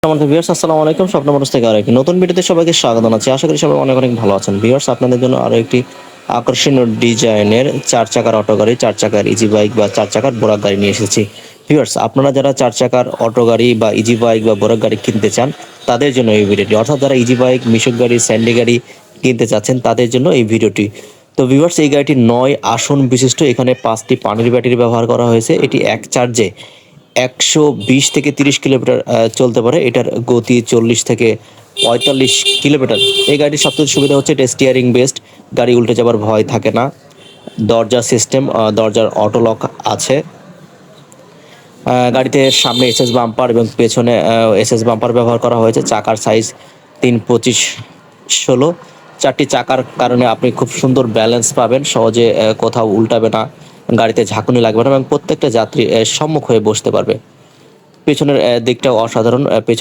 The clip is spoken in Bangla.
আমাদের ভিউয়ার্স আসসালামু আলাইকুম, স্বপ্ন মোটরস থেকে আরেকটি নতুন ভিডিওতে সবাইকে স্বাগত জানাচ্ছি। আশা করি সবাই অনেক অনেক ভালো আছেন। ভিউয়ার্স, আপনাদের জন্য আরো একটি আকর্ষণীয় ডিজাইনের 4 চাকার অটো গাড়ি, 4 চাকার ইজি বাইক বা 4 চাকার বোরাক গাড়ি নিয়ে এসেছি। ভিউয়ার্স, আপনারা যারা 4 চাকার অটো গাড়ি বা ইজি বাইক বা বোরাক গাড়ি কিনতে চান তাদের জন্য এই ভিডিওটি, অর্থাৎ যারা ইজি বাইক, মিশুক গাড়ি, স্যান্ডি গাড়ি কিনতে চাচ্ছেন তাদের জন্য এই ভিডিওটি। তো ভিউয়ার্স, এই গাড়িটি 9 আসন বিশিষ্ট। এখানে 5টি পানির ব্যাটারি ব্যবহার করা হয়েছে। এটি এক চার্জে 120 থেকে 30 কিলোমিটার চলতে পারে। এটার গতি 40 থেকে 45 কিলোমিটার। এই গাড়ির সবচেয়ে সুবিধা হচ্ছে এটা স্টিয়ারিং বেসড, গাড়ি উল্টে যাবার ভয় থাকে না। দরজা সিস্টেম, দরজার অটো লক আছে। গাড়িতে সামনে এসএস বাম্পার এবং পেছনে এসএস বাম্পার ব্যবহার করা হয়েছে। চাকার সাইজ 3-25-16। 4টি চাকার কারণে আপনি খুব সুন্দর ব্যালেন্স পাবেন, সহজে কোথাও উল্টাবে না, গাড়িতে ঝাঁকুনি লাগবে না এবং প্রত্যেকটা যাত্রী সম্মুখ হয়ে বসতে পারবে। পেছনের দিকটাও অসাধারণ। পেছনে